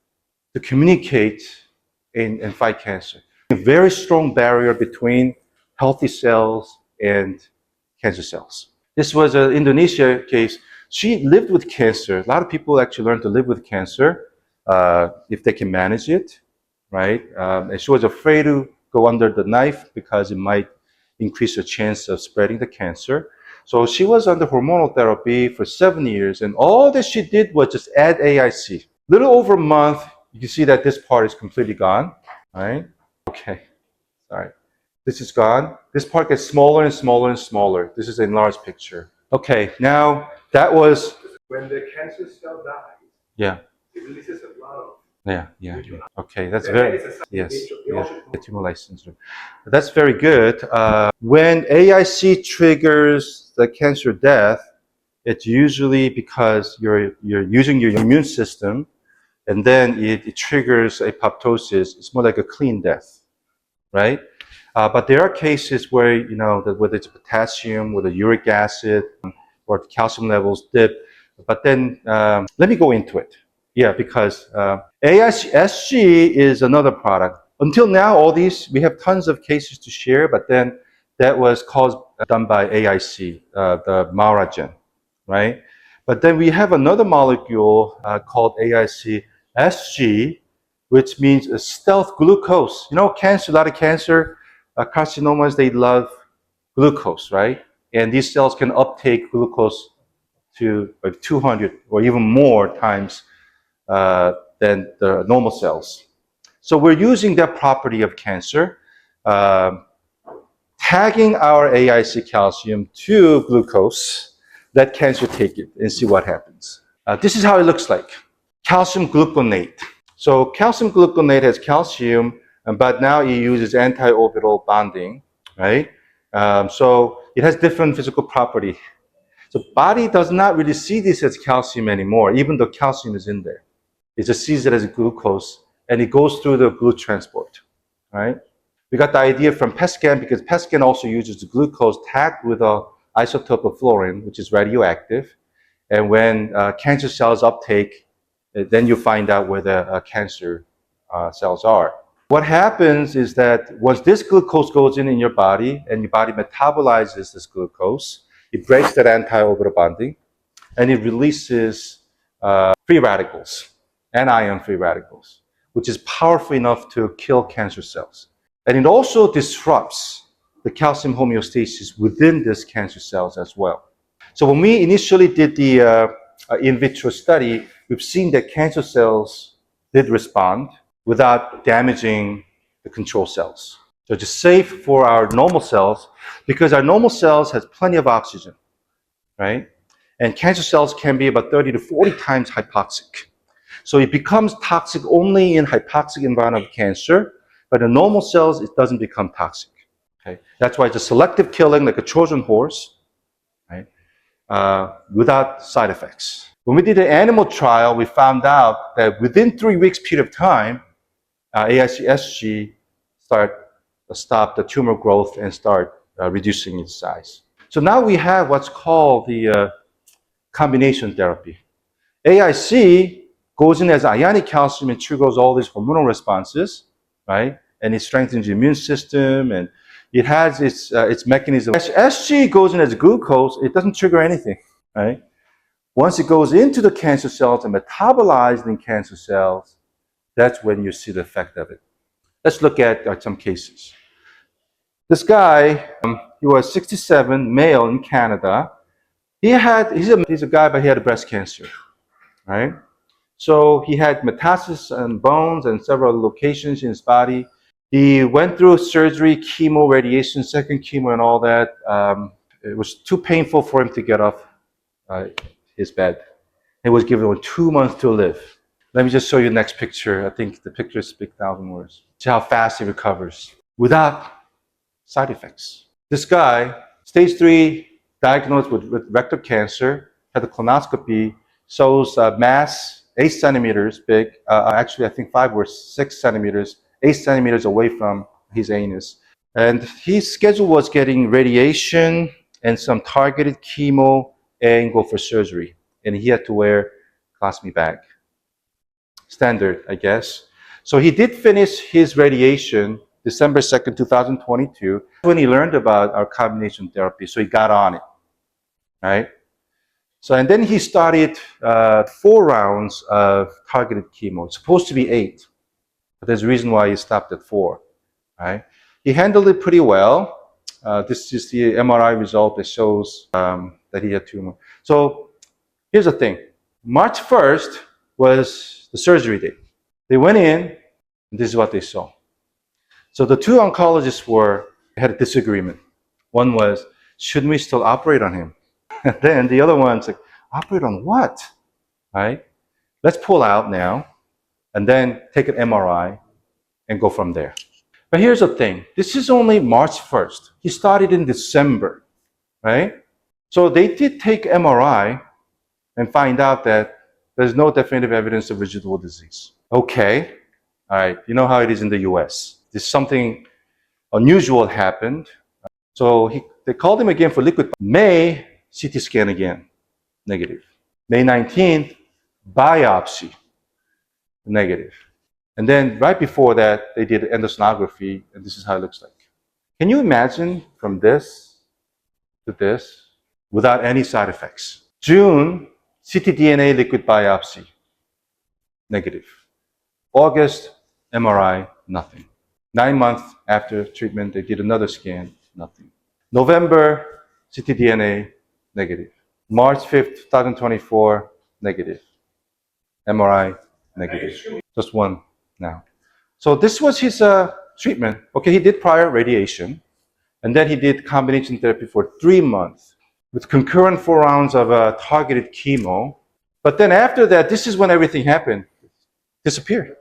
to communicate and fight cancer. A very strong barrier between healthy cells and cancer cells. This was an Indonesia case. She lived with cancer. A lot of people actually learn to live with cancer if they can manage it, right? And she was afraid to go under the knife because it might increase the chance of spreading the cancer. So she was under hormonal therapy for 7 years, and all that she did was just add AIC. Little over a month, you can see that this part is completely gone, right? Okay, sorry. This is gone. This part gets smaller and smaller and smaller. This is an enlarged picture. Okay, now that was, When the cancer cell dies, yeah, it releases a lot of. yeah. Okay, that's That very, is a sign yes, they all yes, should know. tumor license. That's very good. When AIC triggers the cancer death, it's usually because you're using your immune system, and then it triggers apoptosis. It's more like a clean death, right? But there are cases where, that whether it's potassium, whether uric acid, or calcium levels dip. But then let me go into it. Yeah, because AISG is another product. Until now, all these, we have tons of cases to share, but then that was done by AIC, the Mauragen, right? But then we have another molecule called AIC SG, which means a stealth glucose. Cancer, a lot of cancer carcinomas, they love glucose, right? And these cells can uptake glucose to like 200 or even more times than the normal cells. So we're using that property of cancer, tagging our AIC calcium to glucose, let cancer take it and see what happens. This is how it looks like. Calcium gluconate. So calcium gluconate has calcium, but now it uses anti-orbital bonding, right? So it has different physical property. So body does not really see this as calcium anymore, even though calcium is in there. It just sees it as glucose, and it goes through the glut transport, right? We got the idea from PET scan because PET scan also uses the glucose tagged with an isotope of fluorine, which is radioactive. And when cancer cells uptake, then you find out where the cancer cells are. What happens is that once this glucose goes in your body and your body metabolizes this glucose, it breaks that anti-orbital bonding and it releases free radicals, anion free radicals, which is powerful enough to kill cancer cells. And it also disrupts the calcium homeostasis within these cancer cells as well. So when we initially did the in vitro study, we've seen that cancer cells did respond without damaging the control cells. So it's safe for our normal cells because our normal cells has plenty of oxygen, right? And cancer cells can be about 30 to 40 times hypoxic. So it becomes toxic only in hypoxic environment of cancer, but in normal cells, it doesn't become toxic. Okay? That's why it's a selective killing like a Trojan horse, right? Without side effects. When we did an animal trial, we found out that within 3 weeks period of time, AIC-SG stop the tumor growth and start reducing its size. So now we have what's called the combination therapy. AIC goes in as ionic calcium and triggers all these hormonal responses, right? And it strengthens the immune system and it has its mechanism. As SG goes in as glucose, it doesn't trigger anything, right? Once it goes into the cancer cells and metabolized in cancer cells, that's when you see the effect of it. Let's look at some cases. This guy, he was 67, male in Canada. He's a guy, but he had breast cancer, right? So he had metastasis on bones and several locations in his body. He went through surgery, chemo, radiation, second chemo, and all that. It was too painful for him to get off his bed. He was given 2 months to live. Let me just show you the next picture. I think the pictures speak 1,000 words. See how fast he recovers without side effects. This guy, stage 3, diagnosed with rectal cancer, had a colonoscopy, shows mass 8 centimeters big. Actually, I think 5 or 6 centimeters, 8 centimeters away from his anus. And his schedule was getting radiation and some targeted chemo and go for surgery. And he had to wear colostomy bag. Standard, I guess. So he did finish his radiation December 2nd, 2022, when he learned about our combination therapy. So he got on it, right? So, and then he started 4 rounds of targeted chemo. It's supposed to be 8, but there's a reason why he stopped at 4, right? He handled it pretty well. This is the MRI result that shows that he had tumor. So here's the thing. March 1st was the surgery date. They went in, and this is what they saw. So the 2 oncologists were They had a disagreement. One was, shouldn't we still operate on him? And then the other one's like, operate on what? Right? Let's pull out now and then take an MRI and go from there. But here's the thing. This is only March 1st. He started in December, right? So they did take MRI and find out that there's no definitive evidence of residual disease. Okay. All right. You know how it is in the US. There's something unusual happened. So they called him again for liquid. May, CT scan again, negative. May 19th, biopsy, negative. And then right before that, they did endosonography, and this is how it looks like. Can you imagine from this to this without any side effects? June, ctDNA liquid biopsy, negative. August, MRI, nothing. 9 months after treatment, they did another scan, nothing. November, ctDNA, negative. March 5th, 2024, negative. MRI, negative. Just one now. So this was his treatment. Okay, he did prior radiation, and then he did combination therapy for 3 months with concurrent 4 rounds of targeted chemo. But then after that, this is when everything happened. Disappeared.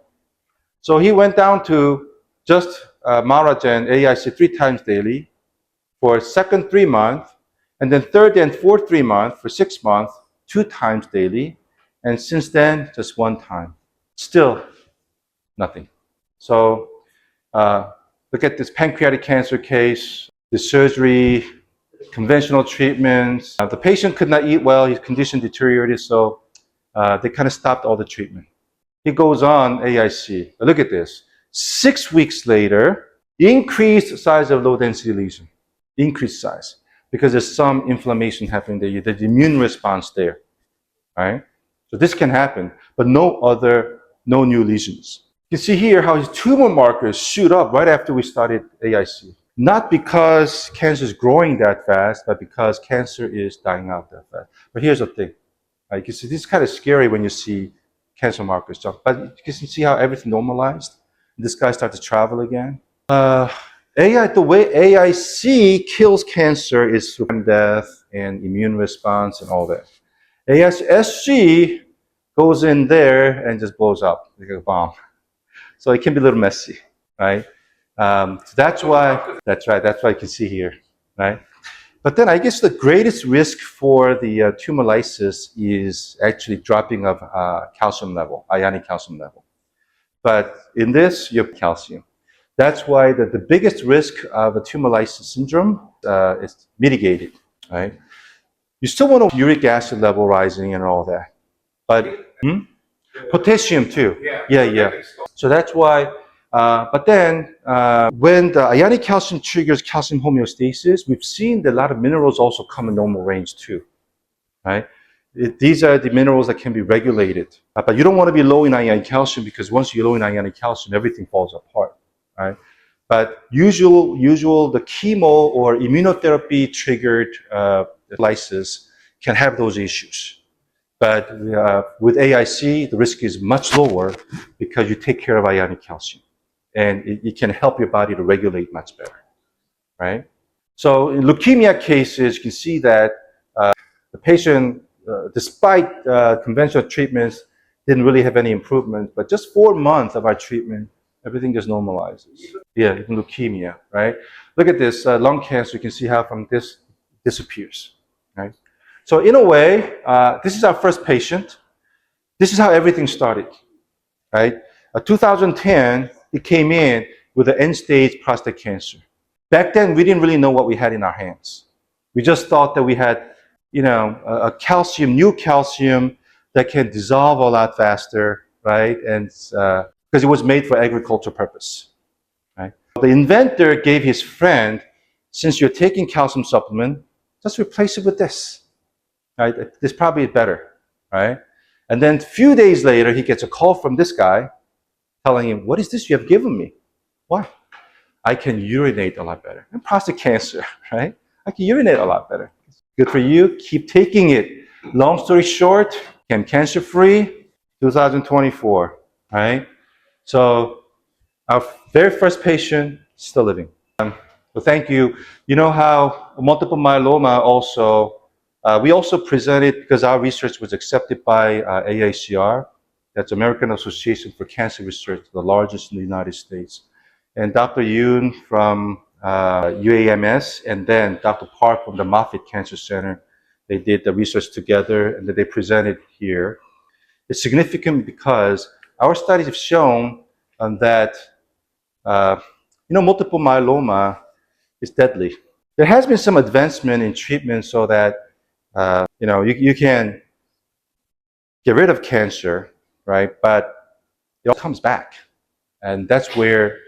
So he went down to just Maragen AIC 3 times daily for second 3 months, and then third and fourth 3 months for 6 months, 2 times daily, and since then, just 1 time. Still nothing. So look at this pancreatic cancer case, the surgery, conventional treatments. The patient could not eat well, his condition deteriorated, so they kind of stopped all the treatment. He goes on AIC. Look at this. 6 weeks later, increased size of low density lesion. Increased size. Because there's some inflammation happening there. There's immune response there. Right? So this can happen, but no new lesions. You see here how his tumor markers shoot up right after we started AIC. Not because cancer is growing that fast, but because cancer is dying out that fast. But here's the thing. You can see this is kind of scary when you see cancer markers jump. But you can see how everything normalized. This guy started to travel again. The way AIC kills cancer is through death and immune response and all that. AIC goes in there and just blows up like a bomb. So it can be a little messy, right? So that's why you can see here, right? But then I guess the greatest risk for the tumor lysis is actually dropping of calcium level, ionic calcium level. But in this, you have calcium. That's why the biggest risk of a tumor lysis syndrome is mitigated, right? You still want uric acid level rising and all that. But potassium too. Yeah. So that's why, but then when the ionic calcium triggers calcium homeostasis, we've seen that a lot of minerals also come in normal range too, right? These are the minerals that can be regulated. But you don't want to be low in ionic calcium because once you're low in ionic calcium, everything falls apart, right? But the chemo or immunotherapy triggered lysis can have those issues. But with AIC, the risk is much lower because you take care of ionic calcium. And it can help your body to regulate much better, right? So in leukemia cases, you can see that the patient, despite conventional treatments, didn't really have any improvement. But just 4 months of our treatment, everything just normalizes. Yeah, even leukemia, right? Look at this lung cancer. You can see how from this disappears, right? So in a way, this is our first patient. This is how everything started, right? 2010, he came in with an end-stage prostate cancer. Back then, we didn't really know what we had in our hands. We just thought that we had, a new calcium that can dissolve a lot faster, right? And because it was made for agricultural purpose, right? The inventor gave his friend, since you're taking calcium supplement, just replace it with this, right? This probably is better, right? And then a few days later, he gets a call from this guy telling him, what is this you have given me? Why? I can urinate a lot better. And prostate cancer, right? I can urinate a lot better. Good for you. Keep taking it. Long story short, I'm cancer-free, 2024, right? So our very first patient, still living. Well, thank you. You know how multiple myeloma also, we also presented because our research was accepted by AICR, that's American Association for Cancer Research, the largest in the United States. And Dr. Yoon from UAMS, and then Dr. Park from the Moffitt Cancer Center, they did the research together and then they presented here. It's significant because our studies have shown that uh, multiple myeloma is deadly. There has been some advancement in treatment so that you can get rid of cancer, right? But it all comes back, and that's where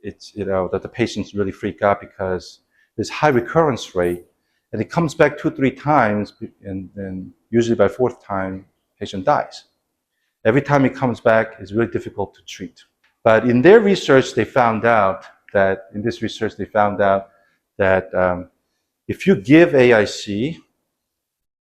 it's that the patients really freak out because there's high recurrence rate, and it comes back 2-3 times, and then usually by fourth time, patient dies. Every time it comes back, it's really difficult to treat. But in their research, they found out that if you give AIC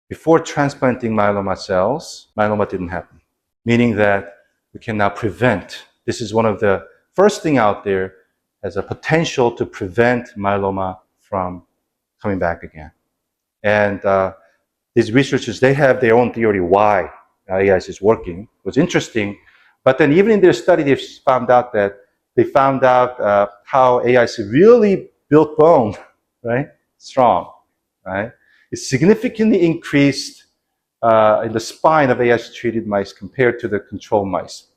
before transplanting myeloma cells, myeloma didn't happen. Meaning that we can now prevent. This is one of the first thing out there as a potential to prevent myeloma from coming back again. And these researchers, they have their own theory why AIC is working. It was interesting. But then even in their study, they found out how AIC really built bone, right? Strong, right? It significantly increased in the spine of AIC-treated mice compared to the control mice.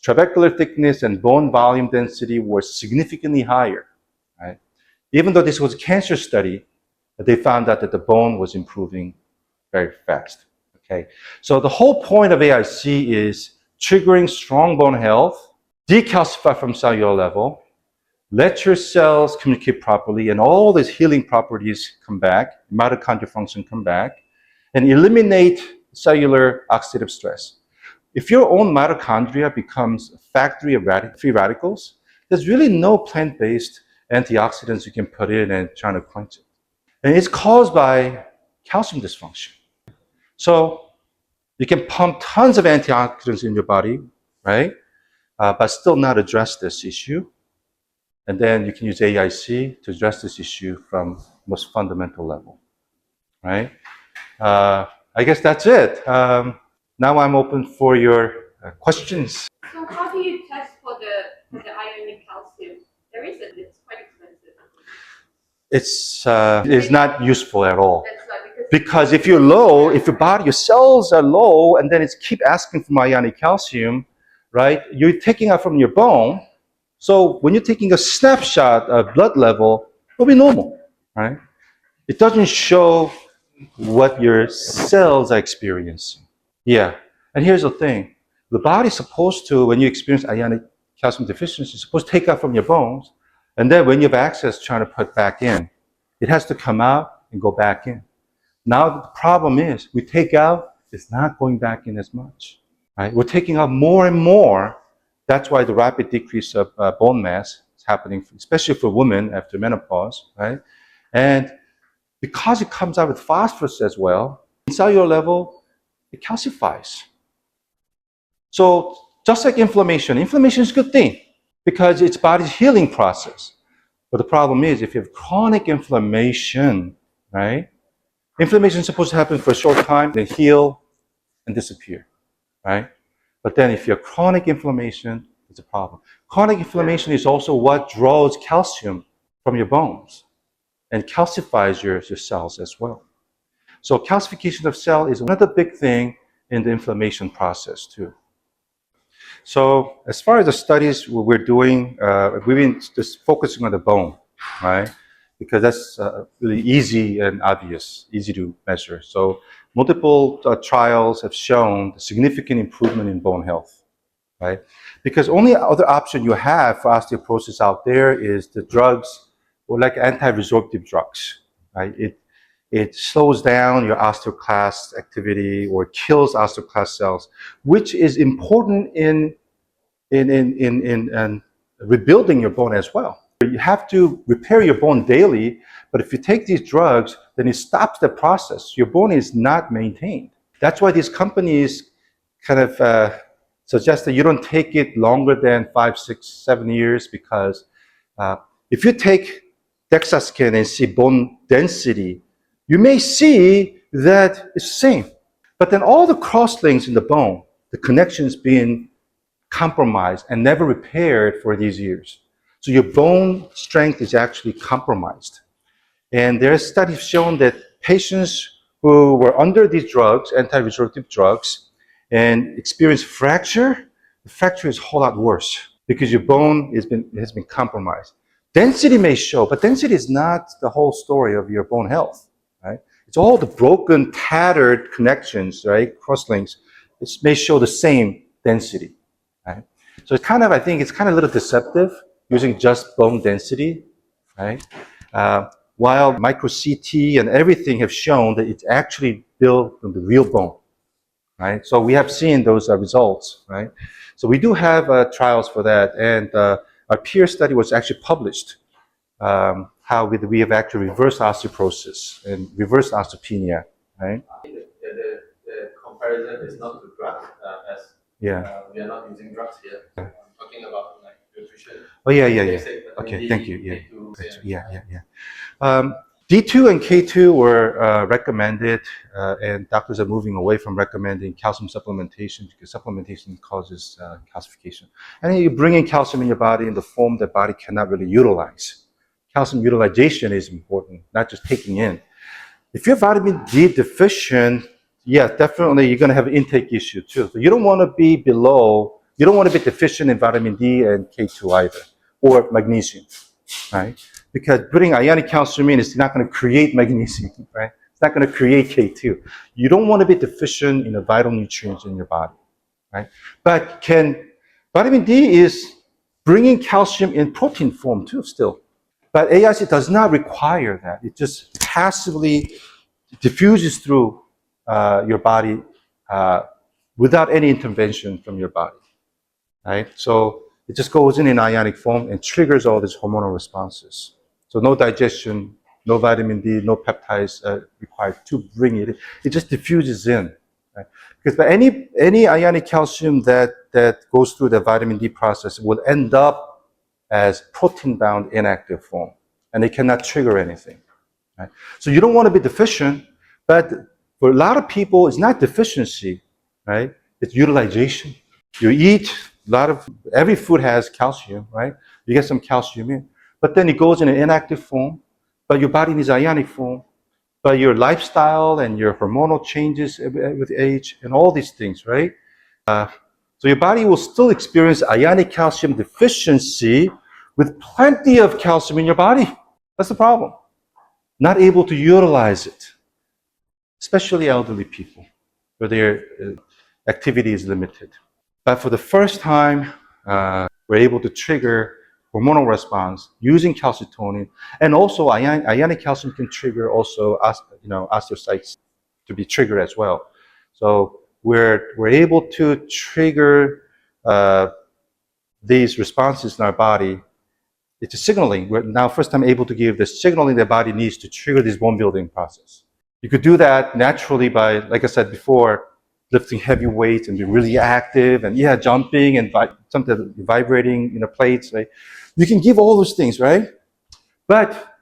Trabecular thickness and bone volume density were significantly higher, right? Even though this was a cancer study, they found out that the bone was improving very fast, okay? So the whole point of AIC is triggering strong bone health, decalcify from cellular level, let your cells communicate properly, and all these healing properties come back, mitochondrial function come back, and eliminate cellular oxidative stress. If your own mitochondria becomes a factory of free radicals, there's really no plant-based antioxidants you can put in and try to quench it. And it's caused by calcium dysfunction. So you can pump tons of antioxidants in your body, right? But still not address this issue. And then you can use AIC to address this issue from most fundamental level, right? I guess that's it. Now I'm open for your questions. So how do you test for the iron and calcium? There isn't. It's quite expensive. It's not useful at all. That's why, Because if you're low, if your cells are low, and then it's keep asking for ionic calcium, right? You're taking out from your bone. So when you're taking a snapshot of blood level, it'll be normal, right? It doesn't show what your cells are experiencing. Yeah, and here's the thing. The body's supposed to, when you experience ionic calcium deficiency, it's supposed to take out from your bones, and then when you have access, trying to put back in. It has to come out and go back in. Now the problem is, we take out, it's not going back in as much, right? We're taking out more and more. That's why the rapid decrease of bone mass is happening, especially for women after menopause, right? And because it comes out with phosphorus as well, in cellular level, it calcifies. So just like inflammation is a good thing because it's body's healing process. But the problem is if you have chronic inflammation, right? Inflammation is supposed to happen for a short time, then heal and disappear, right? But then if you have chronic inflammation, it's a problem. Chronic inflammation is also what draws calcium from your bones and calcifies your cells as well. So calcification of cell is another big thing in the inflammation process too. So as far as the studies we're doing, we've been just focusing on the bone, right? Because that's really easy and obvious, easy to measure. So multiple trials have shown significant improvement in bone health, right? Because only other option you have for osteoporosis out there is the drugs, or like anti-resorptive drugs, right? It slows down your osteoclast activity or kills osteoclast cells, which is important in rebuilding your bone as well. You have to repair your bone daily, but if you take these drugs, then it stops the process. Your bone is not maintained. That's why these companies kind of suggest that you don't take it longer than 5, 6, 7 years, because if you take DEXA scan and see bone density, you may see that it's the same. But then all the cross-links in the bone, the connections being compromised and never repaired for these years. So your bone strength is actually compromised. And there are studies shown that patients who were under these drugs, anti-resorptive drugs, and experience fracture, the fracture is a whole lot worse because your bone has been compromised. Density may show, but density is not the whole story of your bone health, right? It's all the broken, tattered connections, right? Crosslinks. It may show the same density, right? So it's kind of, I think it's kind of a little deceptive using just bone density, right? While micro CT and everything have shown that it's actually built from the real bone, right? So we have seen those results, right? So we do have trials for that, and our peer study was actually published. How we have actually reversed osteoporosis and reversed osteopenia, right? The comparison is not to drugs, as Yeah. we are not using drugs here. I'm talking about like nutrition. Oh yeah. Okay, thank you. D2 and K2 were recommended, and doctors are moving away from recommending calcium supplementation because supplementation causes calcification. And then you bring in calcium in your body in the form that body cannot really utilize. Calcium utilization is important, not just taking in. If you're vitamin D deficient, yeah, definitely you're going to have an intake issue too. So you don't want to be below, you don't want to be deficient in vitamin D and K2 either, or magnesium, right? Because putting ionic calcium in is not going to create magnesium, right? It's not going to create K2. You don't want to be deficient in the vital nutrients in your body, right? But vitamin D is bringing calcium in protein form too still. But AIC does not require that. It just passively diffuses through your body without any intervention from your body, right? So it just goes in ionic form and triggers all these hormonal responses. So no digestion, no vitamin D, no peptides required to bring it in. It just diffuses in, right? Because by any ionic calcium that goes through the vitamin D process will end up as protein-bound inactive form, and it cannot trigger anything, right? So you don't want to be deficient, but for a lot of people, it's not deficiency, right? It's utilization. You eat every food has calcium, right? You get some calcium in, but then it goes in an inactive form, but your body needs ionic form, but your lifestyle and your hormonal changes with age and all these things, right? So your body will still experience ionic calcium deficiency with plenty of calcium in your body. That's the problem. Not able to utilize it, especially elderly people, where their activity is limited. But for the first time, we're able to trigger hormonal response using calcitonin, and also ionic calcium can trigger also osteocytes to be triggered as well. So we're able to trigger these responses in our body. It's a signaling. We're now first time able to give the signaling the body needs to trigger this bone building process. You could do that naturally by, like I said before, lifting heavy weights and be really active and jumping and something vibrating plates, right? You can give all those things, right? But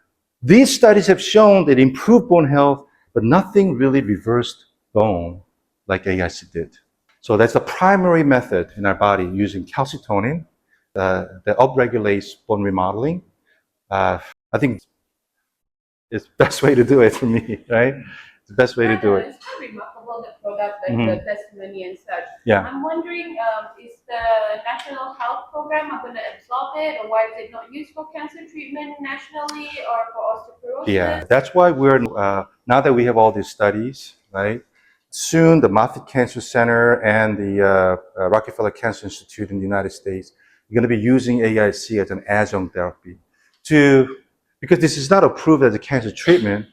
these studies have shown that improved bone health, but nothing really reversed bone like AIC did. So that's the primary method in our body using calcitonin that upregulates bone remodeling. I think it's the best way to do it for me, right? It's the best way to do it. It's quite remarkable, the product, like Mhm. the testimony and such. Yeah. I'm wondering, is the National Health Program going to absorb it, or why is it not used for cancer treatment nationally or for osteoporosis? Yeah, that's why we're now that we have all these studies, right? Soon, the Moffitt Cancer Center and the Rockefeller Cancer Institute in the United States are going to be using AIC as an adjunct therapy because this is not approved as a cancer treatment.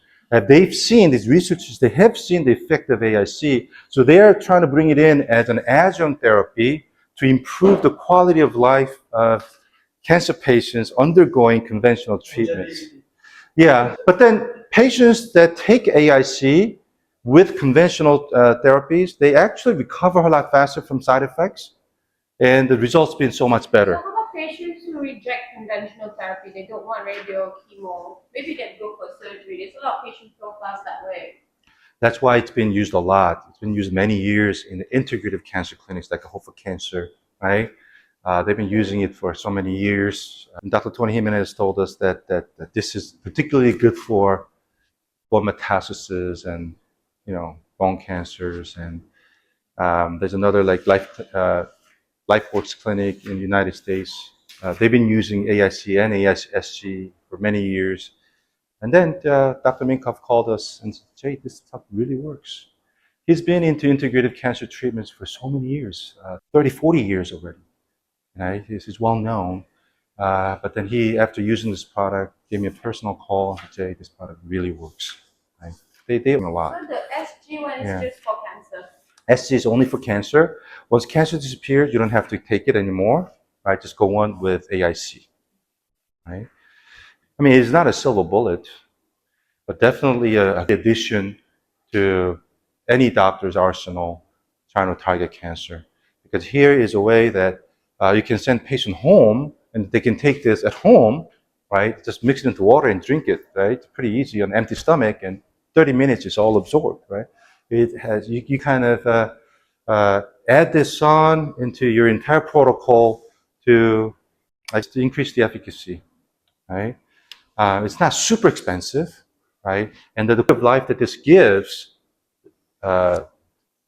They've seen, these researchers, they have seen the effect of AIC, so they're trying to bring it in as an adjunct therapy to improve the quality of life of cancer patients undergoing conventional treatments. Yeah, but then patients that take AIC with conventional therapies, they actually recover a lot faster from side effects, and the results been so much So better. how about patients who reject conventional therapy. They don't want radio, chemo. Maybe they'd go for surgery. There's a lot of patient profiles that way. That's why it's been used a lot. It's been used many years in the integrative cancer clinics like Hope for Cancer, right? They've been using it for so many years. Dr. Tony Jimenez told us that this is particularly good for bone metastasis and, bone cancers. And there's another like LifeWorks clinic in the United States. They've been using AIC and AISG for many years. And then Dr. Minkoff called us and said, Jay, this stuff really works. He's been into integrative cancer treatments for so many years, 30, 40 years already. Right? This is well known. But then he, after using this product, gave me a personal call and said, Jay, this product really works. Right? They a lot. So the SG one is Yeah. just for cancer. SG is only for cancer. Once cancer disappears, you don't have to take it anymore. Right? Just go on with AIC. Right? I mean, it's not a silver bullet, but definitely an addition to any doctor's arsenal trying to target cancer. Because here is a way that you can send patient home and they can take this at home, right? Just mix it into water and drink it, right? It's pretty easy on an empty stomach, and 30 minutes is all absorbed, right? It has, you kind of add this on into your entire protocol to increase the efficacy, right? It's not super expensive, right? And the quality of life that this gives,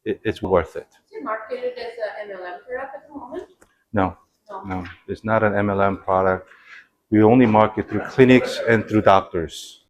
it's worth it. Is it marketed as an MLM product at the moment? No, No. no, it's not an MLM product. We only market through clinics and through doctors.